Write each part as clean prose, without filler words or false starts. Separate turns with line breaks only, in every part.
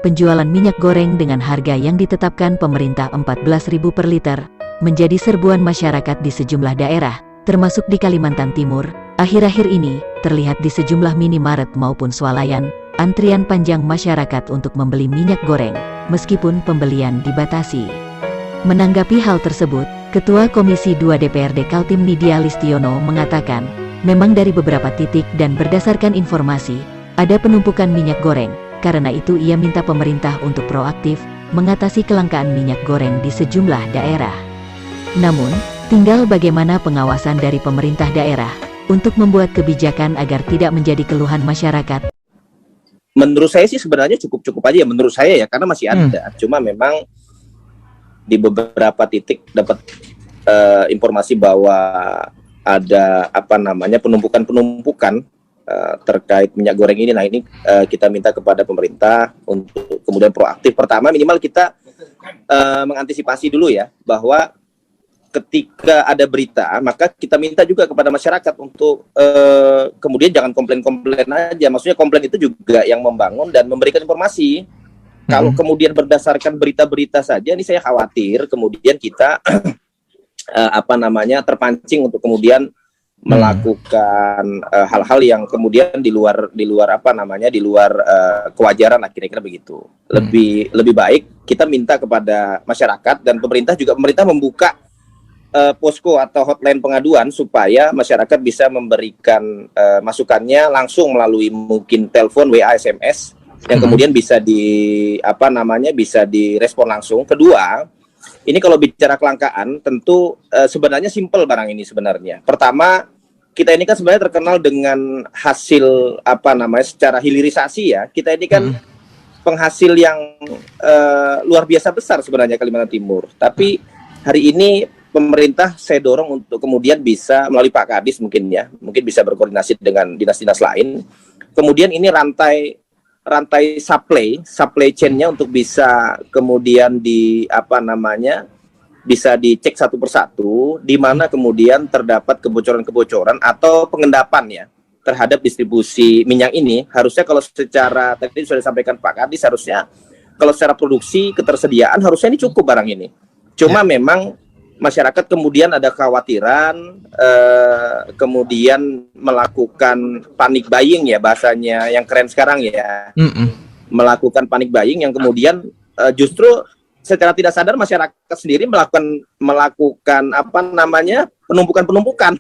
penjualan minyak goreng dengan harga yang ditetapkan pemerintah Rp14.000 per liter menjadi serbuan masyarakat di sejumlah daerah, termasuk di Kalimantan Timur. Akhir-akhir ini, terlihat di sejumlah minimarket maupun swalayan, antrian panjang masyarakat untuk membeli minyak goreng, meskipun pembelian dibatasi. Menanggapi hal tersebut, Ketua Komisi 2 DPRD Kaltim Nidya Listiono mengatakan, memang dari beberapa titik dan berdasarkan informasi, ada penumpukan minyak goreng. Karena itu ia minta pemerintah untuk proaktif mengatasi kelangkaan minyak goreng di sejumlah daerah. Namun, tinggal bagaimana pengawasan dari pemerintah daerah untuk membuat kebijakan agar tidak menjadi keluhan masyarakat.
Menurut saya sih sebenarnya cukup-cukup aja ya, menurut saya ya, karena masih ada. Cuma memang di beberapa titik dapat informasi bahwa ada penumpukan terkait minyak goreng ini. Nah ini kita minta kepada pemerintah untuk kemudian proaktif. Pertama minimal kita mengantisipasi dulu ya, bahwa ketika ada berita maka kita minta juga kepada masyarakat untuk kemudian jangan komplain-komplain aja. Maksudnya komplain itu juga yang membangun dan memberikan informasi. Kalau kemudian berdasarkan berita-berita saja, ini saya khawatir kemudian kita terpancing untuk kemudian melakukan hal-hal yang kemudian di luar kewajaran lah, kira-kira begitu. Lebih baik kita minta kepada masyarakat dan pemerintah membuka posko atau hotline pengaduan supaya masyarakat bisa memberikan masukannya langsung melalui mungkin telepon, WA, SMS yang kemudian bisa direspon langsung. Kedua, ini kalau bicara kelangkaan tentu sebenarnya simpel barang ini sebenarnya. Pertama, kita ini kan sebenarnya terkenal dengan hasil secara hilirisasi ya. Kita ini kan penghasil yang luar biasa besar sebenarnya Kalimantan Timur. Tapi hari ini pemerintah saya dorong untuk kemudian bisa melalui Pak Kadis mungkin bisa berkoordinasi dengan dinas-dinas lain. Kemudian ini rantai supply chain-nya untuk bisa kemudian bisa dicek satu persatu di mana kemudian terdapat kebocoran-kebocoran atau pengendapan ya terhadap distribusi minyak ini. Harusnya kalau secara tadi sudah disampaikan Pak Kadis, harusnya kalau secara produksi ketersediaan harusnya ini cukup barang ini. Cuma memang masyarakat kemudian ada kekhawatiran, kemudian melakukan panic buying ya bahasanya yang keren sekarang ya, melakukan panic buying yang kemudian justru secara tidak sadar masyarakat sendiri melakukan penumpukan.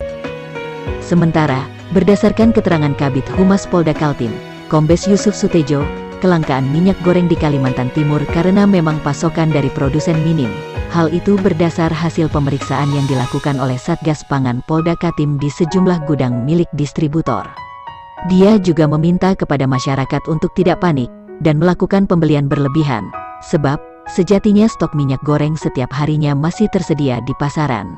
Sementara, berdasarkan keterangan Kabid Humas Polda Kaltim, Kombes Yusuf Sutejo, kelangkaan minyak goreng di Kalimantan Timur karena memang pasokan dari produsen minim. Hal itu berdasar hasil pemeriksaan yang dilakukan oleh Satgas Pangan Polda Kaltim di sejumlah gudang milik distributor. Dia juga meminta kepada masyarakat untuk tidak panik dan melakukan pembelian berlebihan, sebab sejatinya stok minyak goreng setiap harinya masih tersedia di pasaran.